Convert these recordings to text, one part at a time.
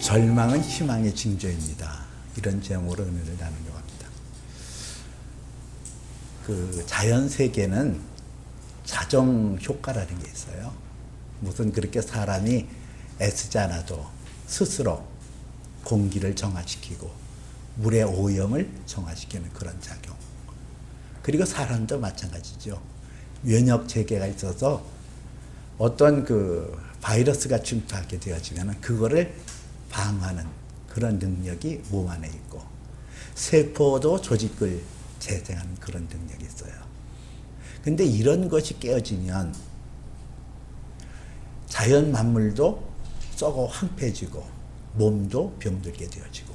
절망은 희망의 징조입니다. 이런 제목으로 은혜를 나누려고 합니다. 그 자연 세계는 자정 효과라는 게 있어요. 무슨 그렇게 사람이 애쓰지 않아도 스스로 공기를 정화시키고 물의 오염을 정화시키는 그런 작용. 그리고 사람도 마찬가지죠. 면역 체계가 있어서 어떤 그 바이러스가 침투하게 되어지면 그거를 방어하는 그런 능력이 몸 안에 있고, 세포도 조직을 재생하는 그런 능력이 있어요. 근데 이런 것이 깨어지면 자연 만물도 썩어 황폐해지고 몸도 병들게 되어지고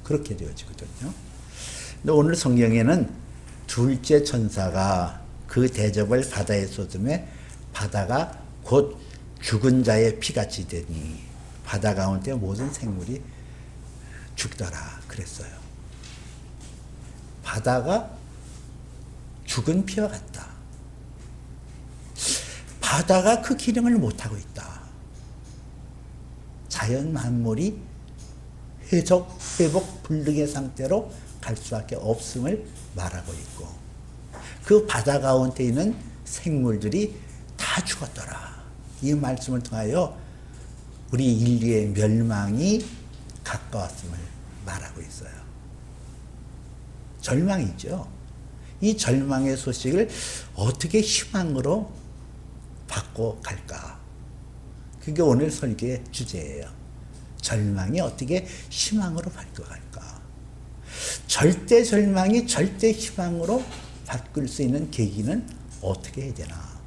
그렇게 되어지거든요. 근데 오늘 성경에는 둘째 천사가 그 대접을 바다에 쏟음에 바다가 곧 죽은 자의 피같이 되니 바다 가운데 모든 생물이 죽더라 그랬어요. 바다가 죽은 피와 같다. 바다가 그 기능을 못하고 있다. 자연 만물이 회복 불능의 상태로 갈 수밖에 없음을 말하고 있고, 그 바다 가운데 있는 생물들이 다 죽었더라. 이 말씀을 통하여 우리 인류의 멸망이 가까웠음을 말하고 있어요. 절망이죠. 이 절망의 소식을 어떻게 희망으로 바꿔갈까? 그게 오늘 설교의 주제예요. 절망이 어떻게 희망으로 바꿔갈까? 절대 절망이 절대 희망으로 바꿀 수 있는 계기는 어떻게 해야 되나?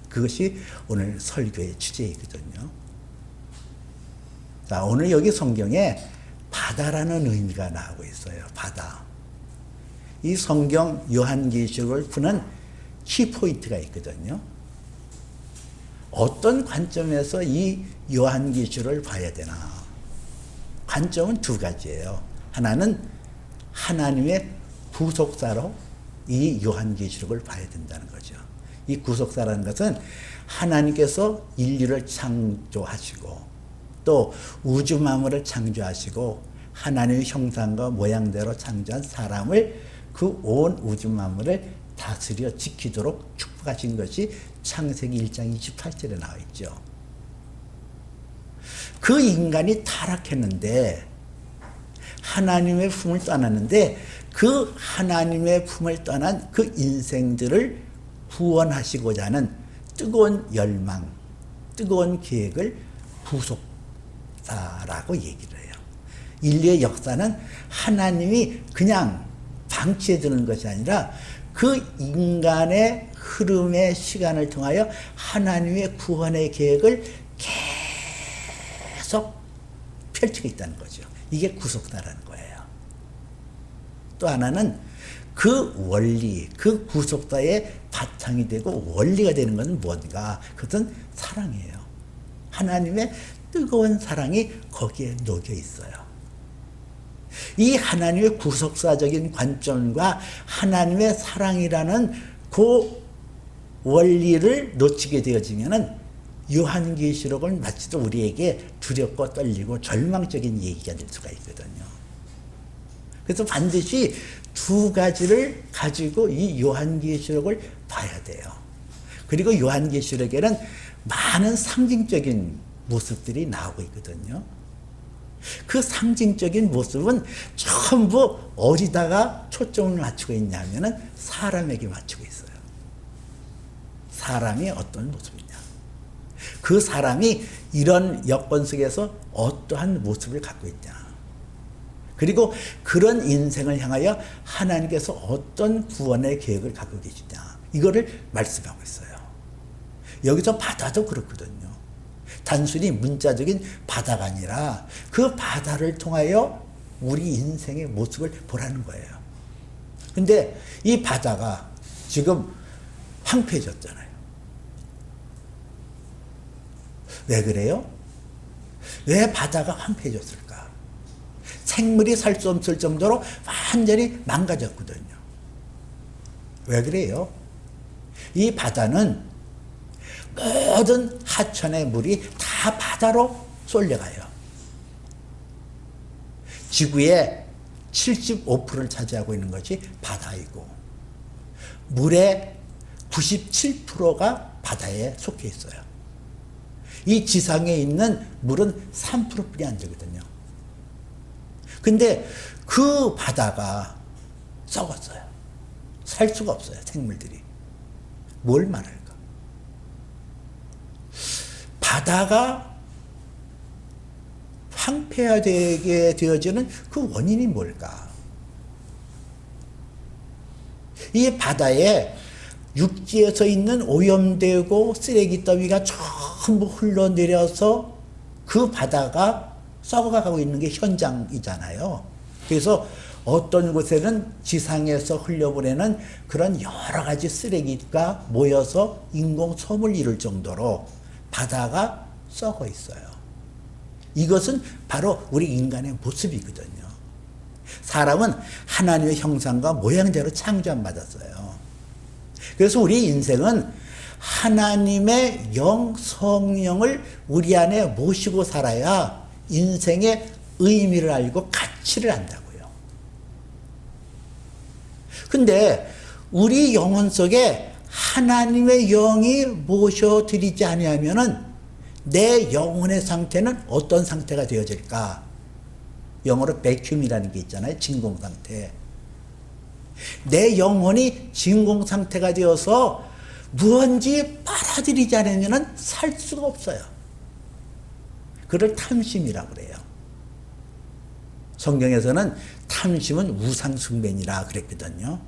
그것이 오늘 설교의 주제이거든요. 자, 오늘 여기 성경에 바다라는 의미가 나오고 있어요. 바다. 이 성경 요한계시록을 푸는 키포인트가 있거든요. 어떤 관점에서 이 요한계시록을 봐야 되나? 관점은 두 가지예요. 하나는 하나님의 구속사로 이 요한계시록을 봐야 된다는 거죠. 이 구속사라는 것은 하나님께서 인류를 창조하시고 또 우주 만물을 창조하시고 하나님의 형상과 모양대로 창조한 사람을 그 온 우주 만물을 다스려 지키도록 축복하신 것이 창세기 1장 28절에 나와 있죠. 그 인간이 타락했는데 하나님의 품을 떠났는데 그 하나님의 품을 떠난 그 인생들을 구원하시고자 하는 뜨거운 열망, 뜨거운 계획을 구속사라고 얘기를 해요. 인류의 역사는 하나님이 그냥 방치해 두는 것이 아니라 그 인간의 흐름의 시간을 통하여 하나님의 구원의 계획을 계속 펼치고 있다는 거죠. 이게 구속사라는 거예요. 또 하나는 그 원리, 그 구속사의 바탕이 되고 원리가 되는 것은 뭔가? 그것은 사랑이에요. 하나님의 뜨거운 사랑이 거기에 녹여 있어요. 이 하나님의 구속사적인 관점과 하나님의 사랑이라는 그 원리를 놓치게 되어지면은 요한계시록은 마치도 우리에게 두렵고 떨리고 절망적인 얘기가 될 수가 있거든요. 그래서 반드시 두 가지를 가지고 이 요한계시록을 봐야 돼요. 그리고 요한계시록에는 많은 상징적인 모습들이 나오고 있거든요. 그 상징적인 모습은 전부 어디다가 초점을 맞추고 있냐면은 사람에게 맞추고 있어요. 사람이 어떤 모습이냐. 그 사람이 이런 여건 속에서 어떠한 모습을 갖고 있냐. 그리고 그런 인생을 향하여 하나님께서 어떤 구원의 계획을 갖고 계시냐. 이거를 말씀하고 있어요. 여기서 바다도 그렇거든요. 단순히 문자적인 바다가 아니라 그 바다를 통하여 우리 인생의 모습을 보라는 거예요. 근데 이 바다가 지금 황폐해졌잖아요. 왜 그래요? 왜 바다가 황폐해졌을까? 생물이 살 수 없을 정도로 완전히 망가졌거든요. 왜 그래요? 이 바다는 모든 하천의 물이 다 바다로 쏠려가요. 지구의 75%를 차지하고 있는 것이 바다이고 물의 97%가 바다에 속해 있어요. 이 지상에 있는 물은 3%뿐이 안 되거든요. 근데 그 바다가 썩었어요. 살 수가 없어요, 생물들이. 뭘 말할까? 바다가 황폐화되게 되어지는 그 원인이 뭘까? 이 바다에 육지에서 있는 오염되고 쓰레기 더미가 전부 흘러내려서 그 바다가 썩어가고 있는 게 현장이잖아요. 그래서 어떤 곳에는 지상에서 흘려보내는 그런 여러 가지 쓰레기가 모여서 인공섬을 이룰 정도로 바다가 썩어 있어요. 이것은 바로 우리 인간의 모습이거든요. 사람은 하나님의 형상과 모양대로 창조함 받았어요. 그래서 우리 인생은 하나님의 영, 성령을 우리 안에 모시고 살아야 인생의 의미를 알고 가치를 안다고요. 근데 우리 영혼 속에 하나님의 영이 모셔드리지 아니하면은 내 영혼의 상태는 어떤 상태가 되어질까? 영어로 백큐음이라는 게 있잖아요. 진공 상태. 내 영혼이 진공 상태가 되어서 무언지 빨아들이지 않으면 살 수가 없어요. 그걸 탐심이라고 그래요. 성경에서는 탐심은 우상숭배니라 그랬거든요.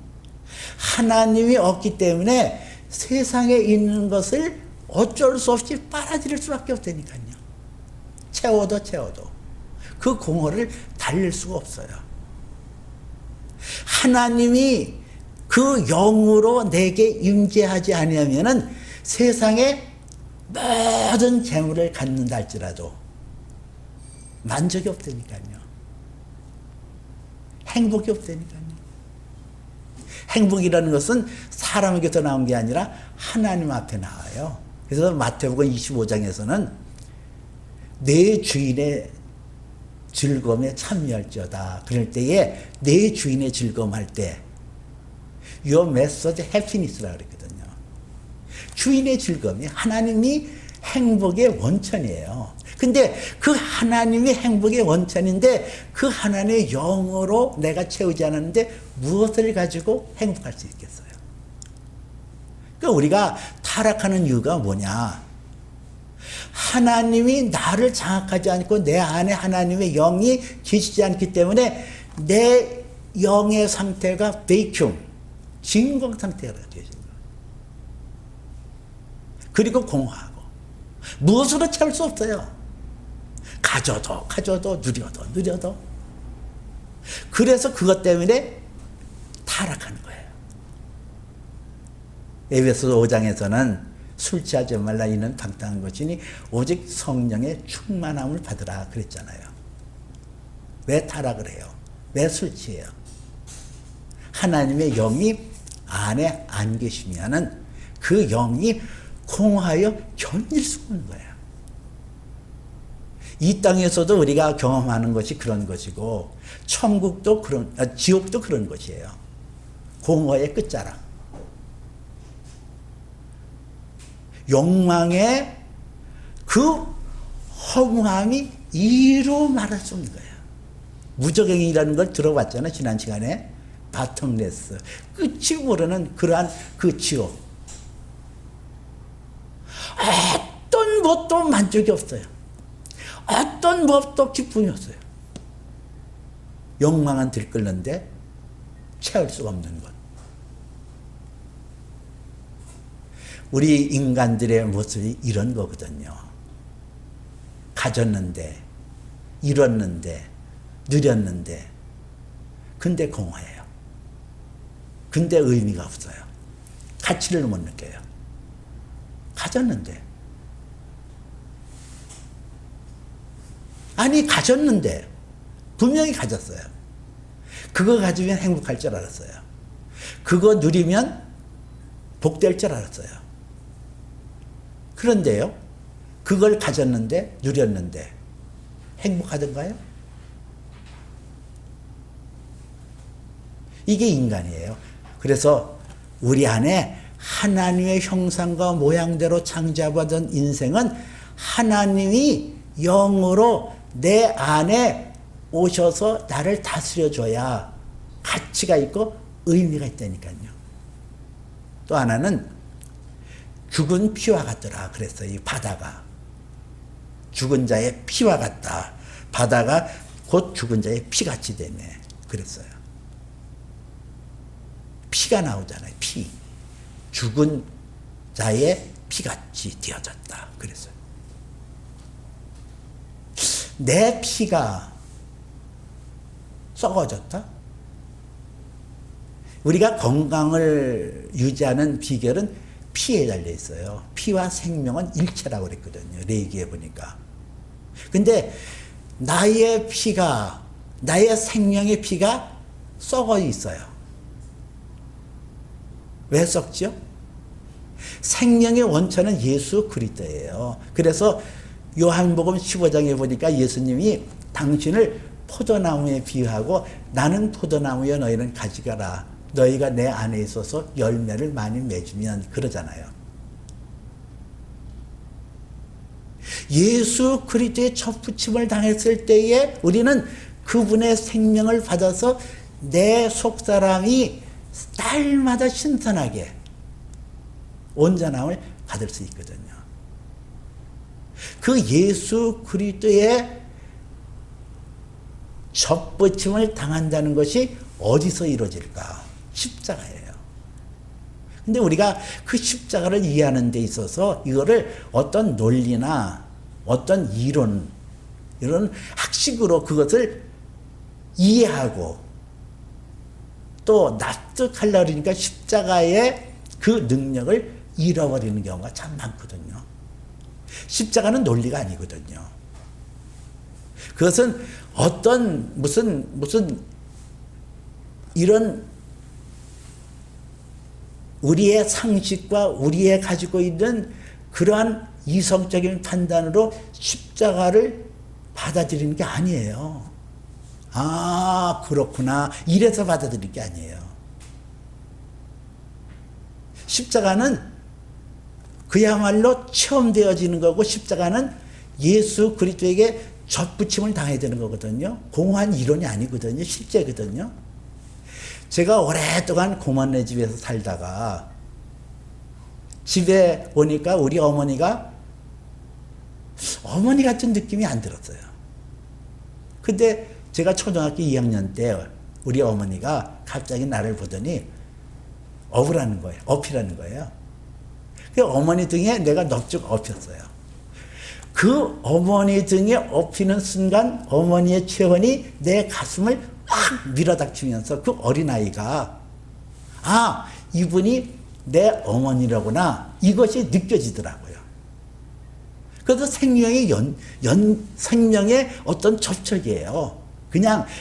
하나님이 없기 때문에 세상에 있는 것을 어쩔 수 없이 빨아들일 수밖에 없다니까요. 채워도 그 공허를 달랠 수가 없어요. 하나님이 그 영으로 내게 임재하지 아니하면은 세상에 모든 재물을 갖는다 할지라도 만족이 없다니까요. 행복이 없다니까요. 행복이라는 것은 사람에게서 나온 게 아니라 하나님 앞에 나와요. 그래서 마태복음 25장에서는 내 주인의 즐거움에 참여할지어다. 그럴 때에 내 주인의 즐거움 할 때 Your message happiness라고 그랬거든요. 주인의 즐거움이 하나님이 행복의 원천이에요. 근데 그 하나님이 행복의 원천인데 그 하나님의 영으로 내가 채우지 않았는데 무엇을 가지고 행복할 수 있겠어요? 그러니까 우리가 타락하는 이유가 뭐냐? 하나님이 나를 장악하지 않고 내 안에 하나님의 영이 계시지 않기 때문에 내 영의 상태가 베이큐, 진공 상태가 되어진 거예요. 그리고 공허하고 무엇으로 채울 수 없어요. 가져도 누려도 그래서 그것 때문에 타락하는 거예요. 에베소서 5장에서는 술 취하지 말라 이는 당당한 것이니 오직 성령의 충만함을 받으라 그랬잖아요. 왜 타락을 해요? 왜 술 취해요? 하나님의 영이 안에 안 계시면은 그 영이 공하여 견딜 수가 없는 거예요. 이 땅에서도 우리가 경험하는 것이 그런 것이고 천국도 지옥도 그런 것이에요. 공허의 끝자락. 욕망의 그 허무함이 이루 말할 수 없는 거예요. 무적행이라는 걸 들어봤잖아요. 지난 시간에. 바텀레스. 끝이 모르는 그러한 그 지옥. 어떤 것도 만족이 없어요. 어떤 것도 기쁨이 없어요. 욕망은 들끓는데 채울 수가 없는 것. 우리 인간들의 모습이 이런 거거든요. 가졌는데, 이뤘는데, 누렸는데, 근데 공허해요. 근데 의미가 없어요. 가치를 못 느껴요. 가졌는데. 아니, 가졌는데. 분명히 가졌어요. 그거 가지면 행복할 줄 알았어요. 그거 누리면 복될 줄 알았어요. 그런데요, 그걸 가졌는데, 누렸는데, 행복하던가요? 이게 인간이에요. 그래서 우리 안에 하나님의 형상과 모양대로 창조받은 인생은 하나님이 영으로 내 안에 오셔서 나를 다스려줘야 가치가 있고 의미가 있다니까요. 또 하나는 죽은 피와 같더라 그랬어요. 이 바다가 죽은 자의 피와 같다. 바다가 곧 죽은 자의 피같이 되네 그랬어요. 피가 나오잖아요. 피. 죽은 자의 피같이 되어졌다 그랬어요. 내 피가 썩어졌다? 우리가 건강을 유지하는 비결은 피에 달려 있어요. 피와 생명은 일체라고 그랬거든요. 레이기에 보니까. 근데 나의 피가, 나의 생명의 피가 썩어 있어요. 왜 썩죠? 생명의 원천은 예수 그리스도예요. 그래서 요한복음 15장에 보니까 예수님이 당신을 포도나무에 비유하고 나는 포도나무여 너희는 가지가라. 너희가 내 안에 있어서 열매를 많이 맺으면 그러잖아요. 예수 그리스도의 접붙임을 당했을 때에 우리는 그분의 생명을 받아서 내 속사람이 날마다 신선하게 온전함을 받을 수 있거든요. 그 예수 그리스도의 접붙임을 당한다는 것이 어디서 이루어질까? 십자가예요. 근데 우리가 그 십자가를 이해하는 데 있어서 이거를 어떤 논리나 어떤 이론, 이런 학식으로 그것을 이해하고 또 납득하려고 그러니까 십자가의 그 능력을 잃어버리는 경우가 참 많거든요. 십자가는 논리가 아니거든요. 그것은 어떤 무슨 이런 우리의 상식과 우리의 가지고 있는 그러한 이성적인 판단으로 십자가를 받아들이는 게 아니에요. 아, 그렇구나. 이래서 받아들이는 게 아니에요. 십자가는 그야말로 체험되어지는 거고 십자가는 예수 그리스도에게 접붙임을 당해야 되는 거거든요. 공허한 이론이 아니거든요. 실제거든요. 제가 오랫동안 고모네 집에서 살다가 집에 오니까 우리 어머니가 어머니 같은 느낌이 안 들었어요. 근데 제가 초등학교 2학년 때 우리 어머니가 갑자기 나를 보더니 업으라는 거예요. 업이라는 거예요. 그 어머니 등에 내가 넙죽 업혔어요. 그 어머니 등에 업히는 순간 어머니의 체온이 내 가슴을 확 밀어닥치면서 그 어린아이가 아, 이분이 내 어머니라구나 이것이 느껴지더라고요. 그래서 생명의 생명의 어떤 접촉이에요.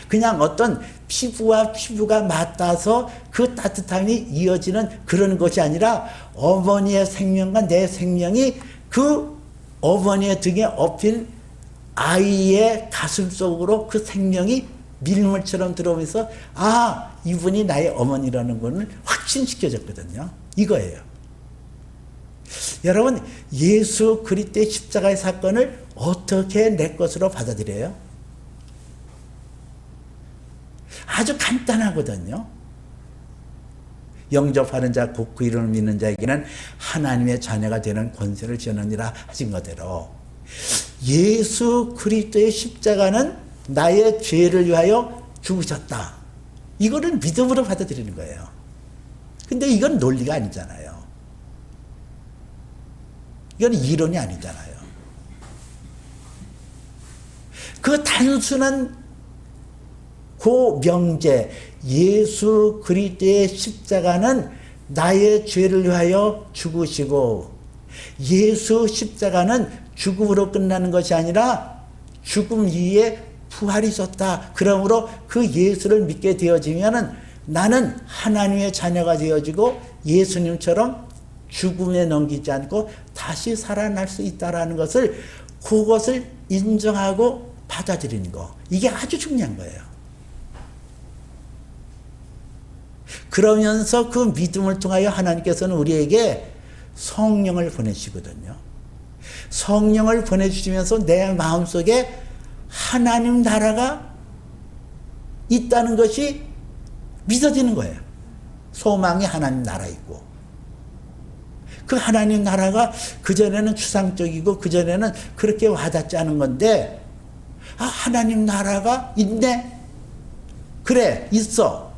그냥 어떤 피부와 피부가 맞닿아서 그 따뜻함이 이어지는 그런 것이 아니라 어머니의 생명과 내 생명이 그 어머니의 등에 업힌 아이의 가슴 속으로 그 생명이 밀물처럼 들어오면서 아, 이분이 나의 어머니라는 것을 확신시켜졌거든요. 이거예요. 여러분, 예수 그리스도의 십자가의 사건을 어떻게 내 것으로 받아들여요? 아주 간단하거든요. 영접하는 자, 곧 그 이름을 믿는 자에게는 하나님의 자녀가 되는 권세를 주느니라 하신 거대로 예수 그리스도의 십자가는 나의 죄를 위하여 죽으셨다. 이거를 믿음으로 받아들이는 거예요. 근데 이건 논리가 아니잖아요. 이건 이론이 아니잖아요. 그 단순한 그 명제 예수 그리스도의 십자가는 나의 죄를 위하여 죽으시고, 예수 십자가는 죽음으로 끝나는 것이 아니라 죽음 이후에 부활이 있었다. 그러므로 그 예수를 믿게 되어지면은 나는 하나님의 자녀가 되어지고 예수님처럼 죽음에 넘기지 않고 다시 살아날 수 있다라는 것을, 그것을 인정하고 받아들이는 거. 이게 아주 중요한 거예요. 그러면서 그 믿음을 통하여 하나님께서는 우리에게 성령을 보내시거든요. 성령을 보내주시면서 내 마음속에 하나님 나라가 있다는 것이 믿어지는 거예요. 소망이 하나님 나라 있고, 그 하나님 나라가 그전에는 추상적이고 그전에는 그렇게 와닿지 않은 건데, 아, 하나님 나라가 있네? 그래, 있어.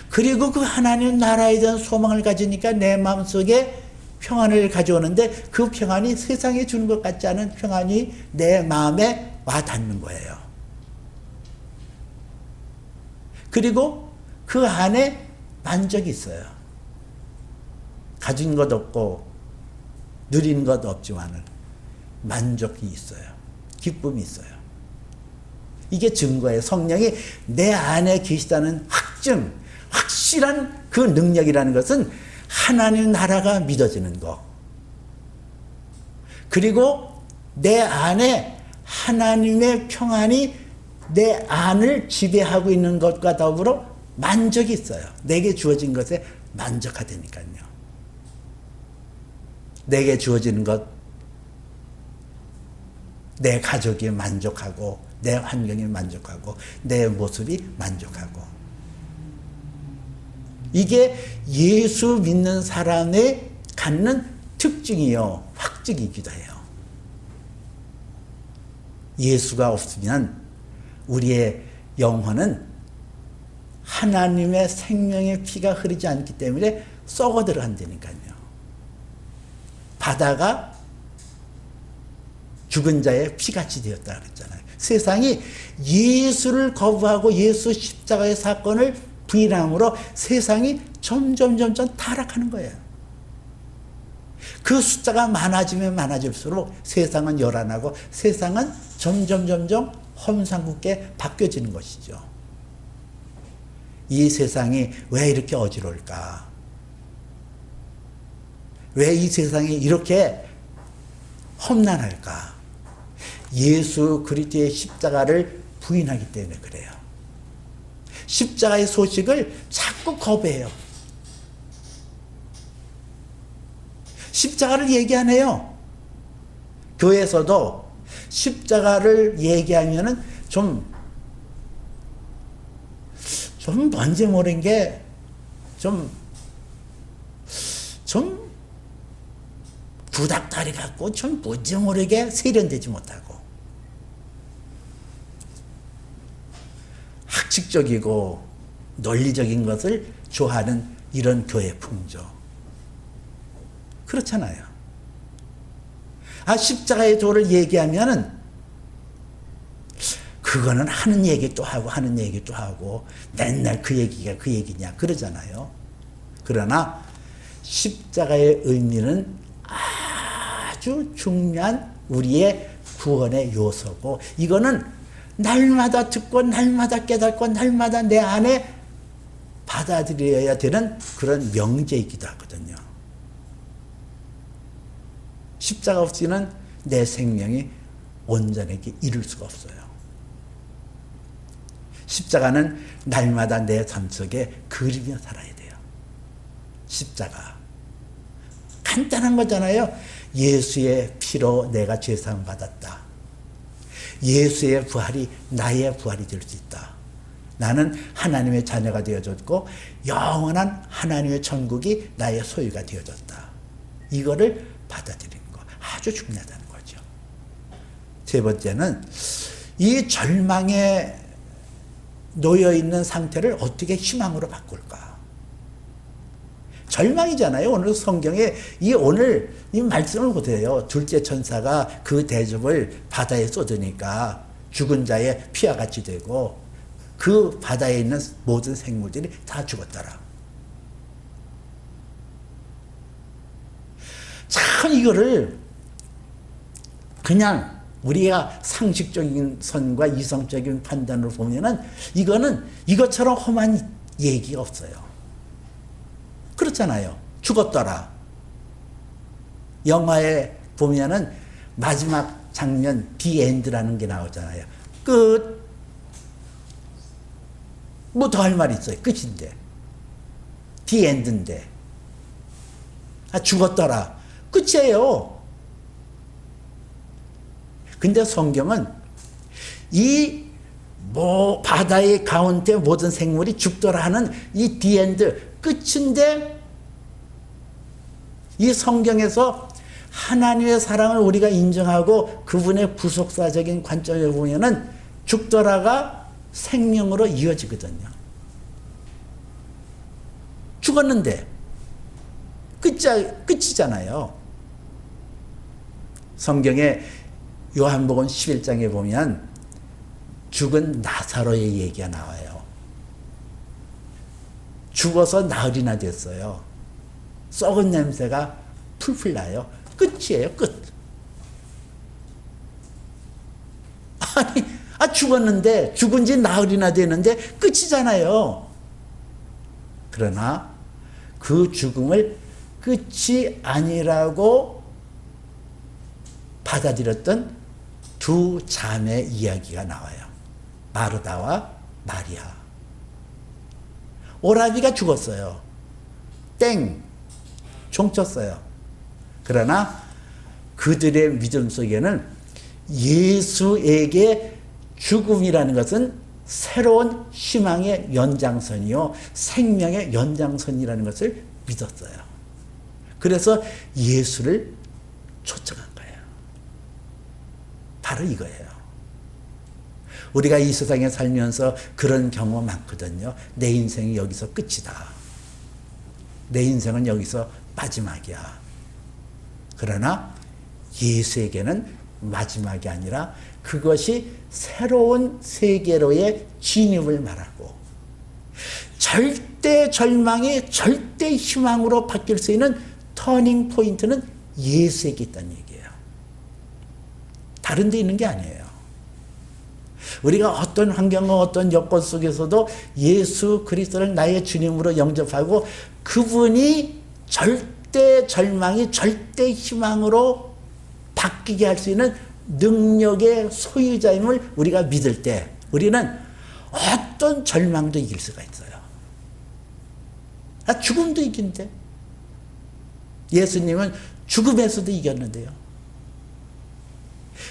그리고 그 하나님 나라에 대한 소망을 가지니까 내 마음속에 평안을 가져오는데, 그 평안이 세상에 주는 것 같지 않은 평안이 내 마음에 와 닿는 거예요. 그리고 그 안에 만족이 있어요. 가진 것 없고 누린 것 없지만은 만족이 있어요. 기쁨이 있어요. 이게 증거예요. 성령이 내 안에 계시다는 확증, 확실한 그 능력이라는 것은 하나님 나라가 믿어지는 것. 그리고 내 안에 하나님의 평안이 내 안을 지배하고 있는 것과 더불어 만족이 있어요. 내게 주어진 것에 만족하다니까요. 내게 주어지는 것, 내 가족이 만족하고, 내 환경이 만족하고, 내 모습이 만족하고. 이게 예수 믿는 사람의 갖는 특징이요, 확증이기도 해요. 예수가 없으면 우리의 영혼은 하나님의 생명의 피가 흐르지 않기 때문에 썩어 들어간다니까요. 바다가 죽은 자의 피같이 되었다 그랬잖아요. 세상이 예수를 거부하고 예수 십자가의 사건을 부인함으로 세상이 점점 타락하는 거예요. 그 숫자가 많아지면 많아질수록 세상은 요란하고 세상은 점점 험상궂게 바뀌어지는 것이죠. 이 세상이 왜 이렇게 어지러울까? 왜 이 세상이 이렇게 험난할까? 예수 그리스도의 십자가를 부인하기 때문에 그래요. 십자가의 소식을 자꾸 거부해요. 십자가를 얘기 안 해요. 교회에서도 십자가를 얘기하면은 좀 뭔지 모르는 게 좀 구닥다리 같고 좀 뭔지 모르게 세련되지 못하고 학식적이고 논리적인 것을 좋아하는 이런 교회 풍조. 그렇잖아요. 아, 십자가의 도를 얘기하면은 그거는 하는 얘기 또 하고 하는 얘기 또 하고 맨날 그 얘기가 그 얘기냐 그러잖아요. 그러나 십자가의 의미는 아주 중요한 우리의 구원의 요소고, 이거는 날마다 듣고 날마다 깨닫고 날마다 내 안에 받아들여야 되는 그런 명제이기도 하거든요. 십자가 없이는 내 생명이 온전하게 이룰 수가 없어요. 십자가는 날마다 내 삶 속에 그리며 살아야 돼요. 십자가. 간단한 거잖아요. 예수의 피로 내가 죄사함 받았다. 예수의 부활이 나의 부활이 될 수 있다. 나는 하나님의 자녀가 되어졌고 영원한 하나님의 천국이 나의 소유가 되어졌다. 이거를 받아들이는 거 아주 중요하다는 거죠. 세 번째는 이 절망에 놓여있는 상태를 어떻게 희망으로 바꿀까? 절망이잖아요. 오늘 성경에 오늘 이 말씀을 보세요. 둘째 천사가 그 대접을 바다에 쏟으니까 죽은 자의 피와 같이 되고 그 바다에 있는 모든 생물들이 다 죽었더라. 참 이거를 그냥 우리가 상식적인 선과 이성적인 판단으로 보면은 이거는 이것처럼 험한 얘기가 없어요. 그렇잖아요. 죽었더라. 영화에 보면은 마지막 장면 디엔드라는 게 나오잖아요. 끝. 뭐 더 할 말 있어요. 끝인데. 디엔드인데. 죽었더라. 끝이에요. 근데 성경은 이 뭐 바다의 가운데 모든 생물이 죽더라 하는 이 디엔드 끝인데 이 성경에서 하나님의 사랑을 우리가 인정하고 그분의 구속사적인 관점에 보면은 죽더라가 생명으로 이어지거든요. 죽었는데 끝이잖아요. 성경에 요한복음 11장에 보면 죽은 나사로의 얘기가 나와요. 죽어서 나흘이나 됐어요. 썩은 냄새가 풀풀 나요. 끝이에요. 끝. 아니, 죽었는데 죽은 지 나흘이나 되는데 끝이잖아요. 그러나 그 죽음을 끝이 아니라고 받아들였던 두 자매 이야기가 나와요. 마르다와 마리아. 오라비가 죽었어요. 땡. 종쳤어요. 그러나 그들의 믿음 속에는 예수에게 죽음이라는 것은 새로운 희망의 연장선이요, 생명의 연장선이라는 것을 믿었어요. 그래서 예수를 초청한 거예요. 바로 이거예요. 우리가 이 세상에 살면서 그런 경우 많거든요. 내 인생이 여기서 끝이다. 내 인생은 여기서 마지막이야. 그러나 예수에게는 마지막이 아니라 그것이 새로운 세계로의 진입을 말하고 절대 절망이 절대 희망으로 바뀔 수 있는 터닝 포인트는 예수에게 있다는 얘기예요. 다른 데 있는 게 아니에요. 우리가 어떤 환경과 어떤 여건 속에서도 예수 그리스도를 나의 주님으로 영접하고 그분이 절대 절망이 절대 희망으로 바뀌게 할 수 있는 능력의 소유자임을 우리가 믿을 때 우리는 어떤 절망도 이길 수가 있어요. 죽음도 이긴대. 예수님은 죽음에서도 이겼는데요.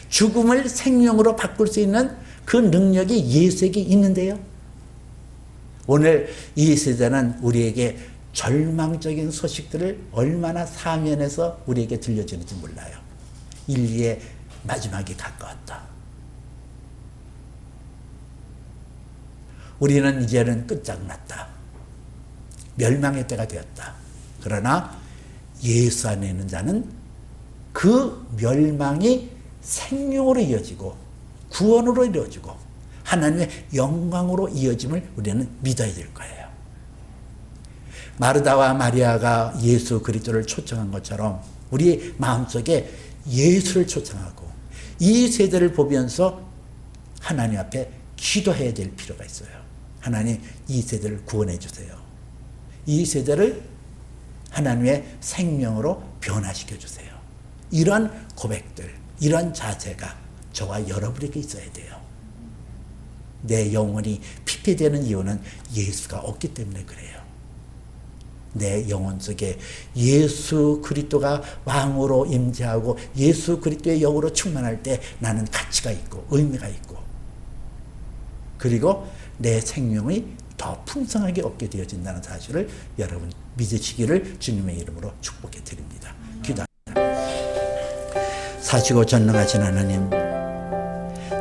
죽음을 생명으로 바꿀 수 있는 그 능력이 예수에게 있는데요. 오늘 이 세대는 우리에게 절망적인 소식들을 얼마나 사면에서 우리에게 들려주는지 몰라요. 인류의 마지막이 가까웠다. 우리는 이제는 끝장났다. 멸망의 때가 되었다. 그러나 예수 안에 있는 자는 그 멸망이 생명으로 이어지고 구원으로 이루어지고 하나님의 영광으로 이어짐을 우리는 믿어야 될 거예요. 마르다와 마리아가 예수 그리스도를 초청한 것처럼 우리 마음속에 예수를 초청하고 이 세대를 보면서 하나님 앞에 기도해야 될 필요가 있어요. 하나님, 이 세대를 구원해 주세요. 이 세대를 하나님의 생명으로 변화시켜 주세요. 이런 고백들, 이런 자세가 저와 여러분에게 있어야 돼요. 내 영혼이 피폐되는 이유는 예수가 없기 때문에 그래요. 내 영혼 속에 예수 그리스도가 왕으로 임재하고 예수 그리스도의 영으로 충만할 때 나는 가치가 있고 의미가 있고 그리고 내 생명이 더 풍성하게 얻게 되어진다는 사실을 여러분 믿으시기를 주님의 이름으로 축복해 드립니다. 기도합니다. 사시고 전능하신 하나님,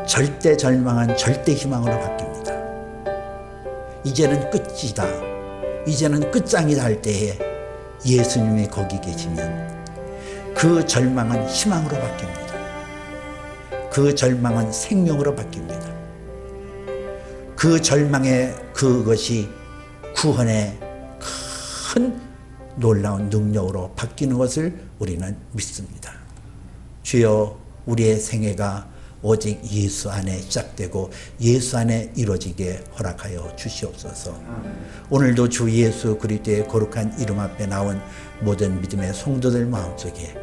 절대 절망한 절대 희망으로 바뀝니다. 이제는 끝이다. 이제는 끝장이다 할 때에 예수님이 거기 계시면 그 절망은 희망으로 바뀝니다. 그 절망은 생명으로 바뀝니다. 그 절망의 그것이 구원의 큰 놀라운 능력으로 바뀌는 것을 우리는 믿습니다. 주여, 우리의 생애가 오직 예수 안에 시작되고 예수 안에 이루어지게 허락하여 주시옵소서. 오늘도 주 예수 그리스도의 거룩한 이름 앞에 나온 모든 믿음의 성도들 마음속에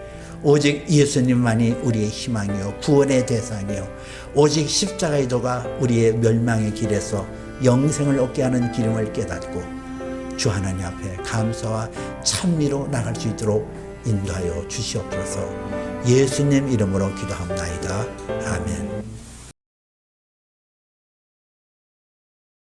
오직 예수님만이 우리의 희망이요 구원의 대상이요 오직 십자가의 도가 우리의 멸망의 길에서 영생을 얻게 하는 길임을 깨닫고 주 하나님 앞에 감사와 찬미로 나갈 수 있도록 인도하여 주시옵소서. 예수님 이름으로 기도합나이다. 아멘.